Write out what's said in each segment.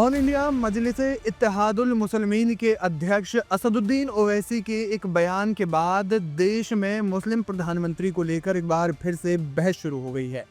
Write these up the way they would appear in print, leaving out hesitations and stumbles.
All India Majlis-e-Ittehadul Muslimeen के अध्यक्ष असदुद्दीन ओवैसी के एक बयान के बाद देश में मुस्लिम प्रधानमंत्री को लेकर एक बार फिर से बहस शुरू हो गई है।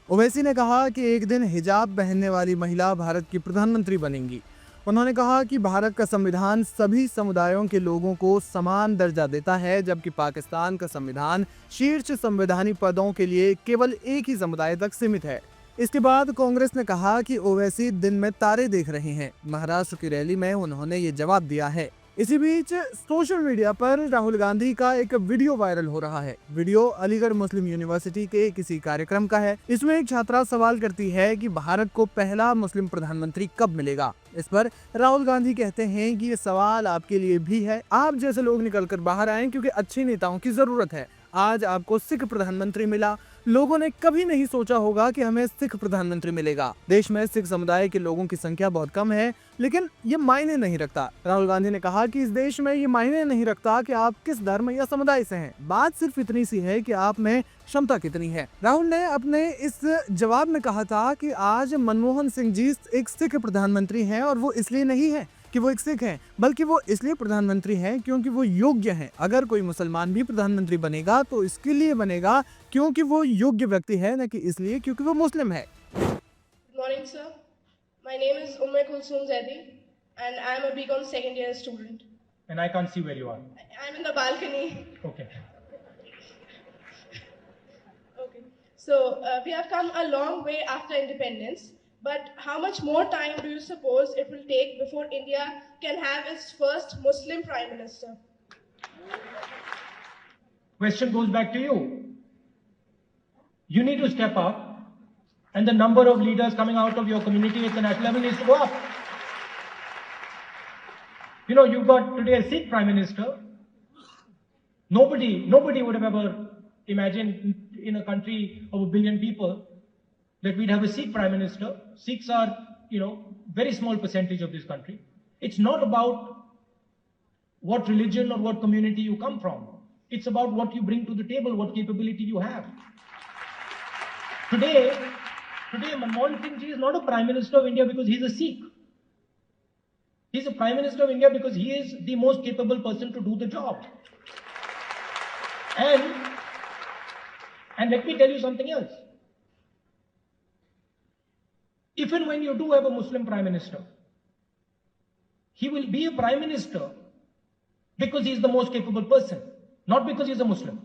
ओवैसी ने कहा कि एक दिन हिजाब पहनने वाली महिला भारत की प्रधानमंत्री बनेंगी। उन्होंने कहा कि भारत का संविधान सभी समुदायों के लोगों को समान दर्जा देता है, जबकि पाकिस्तान का संविधान शीर्ष संवैधानिक पदों के लिए केवल एक ही समुदाय तक सीमित है। इसके बाद कांग्रेस ने कहा कि ओवैसी दिन में तारे देख रहे हैं। महाराष्ट्र की रैली में उन्होंने ये जवाब दिया है। इसी बीच सोशल मीडिया पर राहुल गांधी का एक वीडियो वायरल हो रहा है। वीडियो अलीगढ़ मुस्लिम यूनिवर्सिटी के किसी कार्यक्रम का है। इसमें एक छात्रा सवाल करती है कि भारत को पहला मुस्लिम प्रधानमंत्री कब मिलेगा। इस पर राहुल गांधी कहते हैं कि ये सवाल आपके लिए भी है। आप जैसे लोग निकलकर बाहर आए, क्योंकि अच्छे नेताओं की जरूरत है। आज आपको सिख प्रधानमंत्री मिला। लोगों ने कभी नहीं सोचा होगा कि हमें सिख प्रधानमंत्री मिलेगा। देश में सिख समुदाय के लोगों की संख्या बहुत कम है, लेकिन ये मायने नहीं रखता। राहुल गांधी ने कहा कि इस देश में ये मायने नहीं रखता कि आप किस धर्म या समुदाय से हैं। बात सिर्फ इतनी सी है कि आप में क्षमता कितनी है। राहुल ने अपने इस जवाब में कहा था कि आज मनमोहन सिंह जी एक सिख प्रधानमंत्री हैं, और वो इसलिए नहीं है कि वो एक सिख हैं, बल्कि वो इसलिए प्रधानमंत्री हैं क्योंकि वो योग्य हैं। अगर कोई मुसलमान भी प्रधानमंत्री बनेगा तो इसके लिए बनेगा क्योंकि वो योग्य व्यक्ति है, न कि इसलिए क्योंकि वो मुस्लिम है। Good morning, sir. My name is Umme Kulsoom Zaidi, and I am a BCom second year student. And I can't see where you are. I am in the balcony. Okay. Okay. So we have come a long way after independence. But how much more time do you suppose it will take before India can have its first Muslim Prime Minister? Question goes back to you. You need to step up, and the number of leaders coming out of your community at the national level needs to go up. You know, you've got today a Sikh Prime Minister. Nobody would have ever imagined in a country of 1 billion people that we'd have a Sikh Prime Minister. Sikhs are, very small percentage of this country. It's not about what religion or what community you come from. It's about what you bring to the table, what capability you have. Today, Manmohan Singh Ji is not a Prime Minister of India because he's a Sikh. He's a Prime Minister of India because he is the most capable person to do the job. And let me tell you something else. If and when you do have a Muslim Prime Minister, he will be a Prime Minister because he is the most capable person, not because he is a Muslim.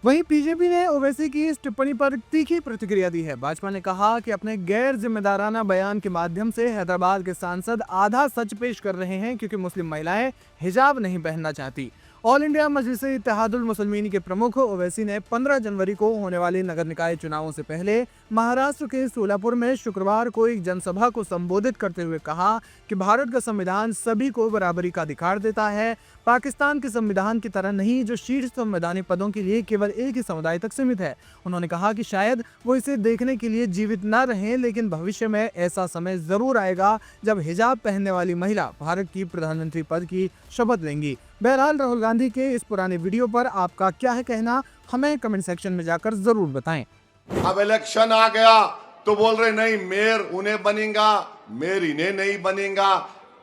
वहीं BJP ने ओवैसी की इस टिप्पणी पर तीखी प्रतिक्रिया दी है। भाजपा ने कहा कि अपने गैर जिम्मेदाराना बयान के माध्यम से हैदराबाद के सांसद आधा सच पेश कर रहे हैं, क्योंकि मुस्लिम महिलाएं हिजाब नहीं पहनना चाहती। ऑल इंडिया मजलिस-ए-इत्तेहादुल मुसलमीन के प्रमुख ओवैसी ने 15 जनवरी को होने वाले नगर निकाय चुनावों से पहले महाराष्ट्र के सोलापुर में शुक्रवार को एक जनसभा को संबोधित करते हुए कहा कि भारत का संविधान सभी को बराबरी का अधिकार देता है। पाकिस्तान के संविधान की तरह नहीं, जो शीर्ष संवैधानिक पदों के लिए केवल एक ही समुदाय तक सीमित है। उन्होंने कहा कि शायद वो इसे देखने के लिए जीवित न रहें, लेकिन भविष्य में ऐसा समय जरूर आएगा जब हिजाब पहनने वाली महिला भारत की प्रधानमंत्री पद की शपथ लेंगी। बहरहाल राहुल गांधी के इस पुराने वीडियो पर आपका क्या है कहना, हमें कमेंट सेक्शन में जाकर जरूर बताएं। अब इलेक्शन आ गया तो बोल रहे नहीं मेयर उन्हें बनेगा, मेयर इन्हें नहीं बनेगा।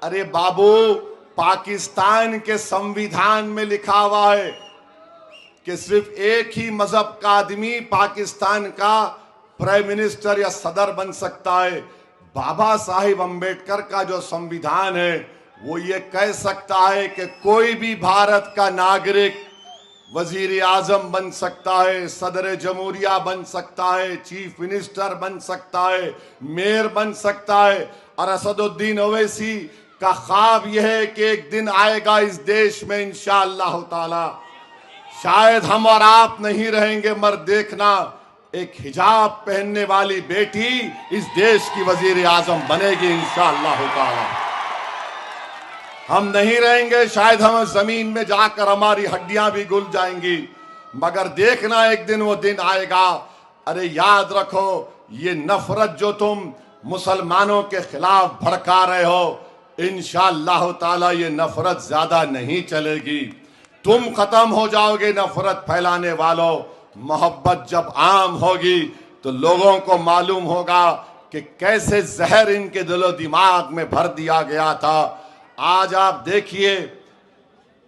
अरे बाबू, पाकिस्तान के संविधान में लिखा हुआ है कि सिर्फ एक ही मजहब का आदमी पाकिस्तान का प्राइम मिनिस्टर या सदर बन सकता है। बाबा साहिब अम्बेडकर का जो संविधान है वो ये कह सकता है कि कोई भी भारत का नागरिक वजीर आजम बन सकता है, सदर जमहूरिया बन सकता है, चीफ मिनिस्टर बन सकता है, मेयर बन सकता है। और असदुद्दीन ओवैसी का ख्वाब यह है कि एक दिन आएगा इस देश में इंशाअल्लाह ताला, शायद हम और आप नहीं रहेंगे, मगर देखना एक हिजाब पहनने वाली बेटी इस देश की वजीर आजम बनेगी इंशाअल्लाह ताला। हम नहीं रहेंगे, शायद हम जमीन में जाकर हमारी हड्डियां भी घुल जाएंगी, मगर देखना एक दिन वो दिन आएगा। अरे याद रखो, ये नफरत जो तुम मुसलमानों के खिलाफ भड़का रहे हो, इंशाअल्लाह ताला ये नफरत ज्यादा नहीं चलेगी। तुम खत्म हो जाओगे नफरत फैलाने वालों। मोहब्बत जब आम होगी तो लोगों को मालूम होगा कि कैसे जहर इनके दिलो दिमाग में भर दिया गया था। आज आप देखिए,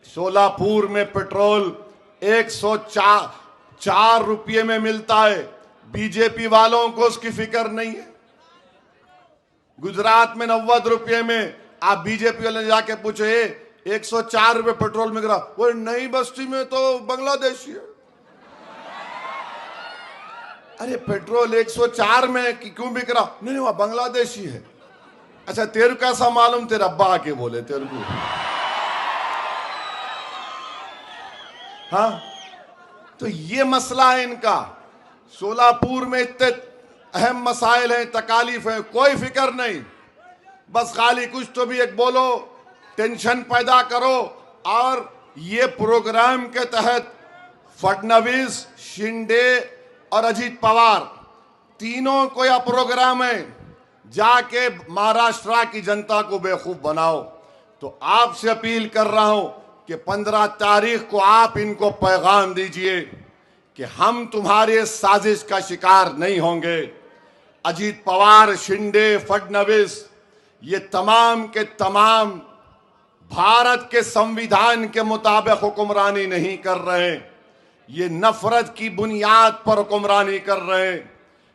सोलापुर में पेट्रोल 104 रुपये में मिलता है। बीजेपी वालों को उसकी फिक्र नहीं है। गुजरात में 90 रुपये में, आप बीजेपी वाले जाके पूछे 104 रुपये पेट्रोल में गिरा, वो नई बस्ती में तो बांग्लादेशी है। अरे पेट्रोल 104 में क्यों बिक रहा? नहीं वह बांग्लादेशी है। अच्छा तेरे को कैसा मालूम? तेरे अब्बा आके बोले तेरे को। हाँ, तो ये मसला है इनका। सोलापुर में इतने अहम मसाइल हैं, तकालीफ है, कोई फिक्र नहीं। बस खाली कुछ तो भी एक बोलो, टेंशन पैदा करो। और ये प्रोग्राम के तहत फडणवीस, शिंदे और अजीत पवार तीनों को यह प्रोग्राम है, जाके महाराष्ट्र की जनता को बेवकूफ बनाओ। तो आपसे अपील कर रहा हूं कि 15 तारीख को आप इनको पैगाम दीजिए कि हम तुम्हारे साजिश का शिकार नहीं होंगे। अजीत पवार, शिंदे, फडणवीस ये तमाम के तमाम भारत के संविधान के मुताबिक हुक्मरानी नहीं कर रहे हैं। ये नफरत की बुनियाद पर हुक्मरानी कर रहे हैं।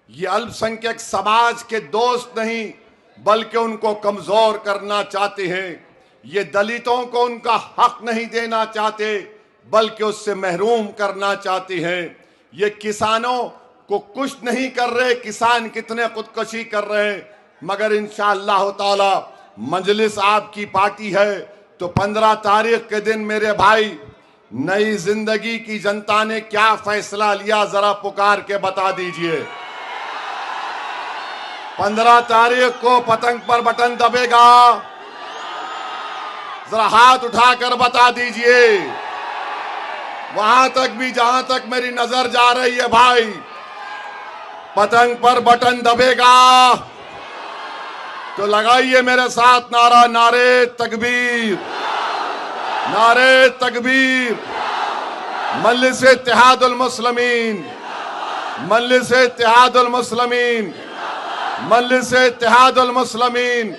ये अल्पसंख्यक समाज के दोस्त नहीं, बल्कि उनको कमजोर करना चाहते हैं। ये दलितों को उनका हक नहीं देना चाहते, बल्कि उससे महरूम करना चाहते हैं। ये किसानों को कुछ नहीं कर रहे, किसान कितने खुदकशी कर रहे हैं। मगर इंशाअल्लाह ताला मजलिस आपकी पार्टी है, तो 15 तारीख के दिन मेरे भाई, नई जिंदगी की जनता ने क्या फैसला लिया जरा पुकार के बता दीजिए। 15 तारीख को पतंग पर बटन दबेगा, जरा हाथ उठाकर बता दीजिए। वहां तक भी जहां तक मेरी नजर जा रही है भाई, पतंग पर बटन दबेगा तो लगाइए मेरे साथ नारा, नारे तकबीर, नारे तकबीर। मजलिस इत्तेहादुल मुस्लिमीन, मजलिस इत्तेहादुल मुस्लिमीन, मजलिस इत्तेहादुल मुस्लिमीन।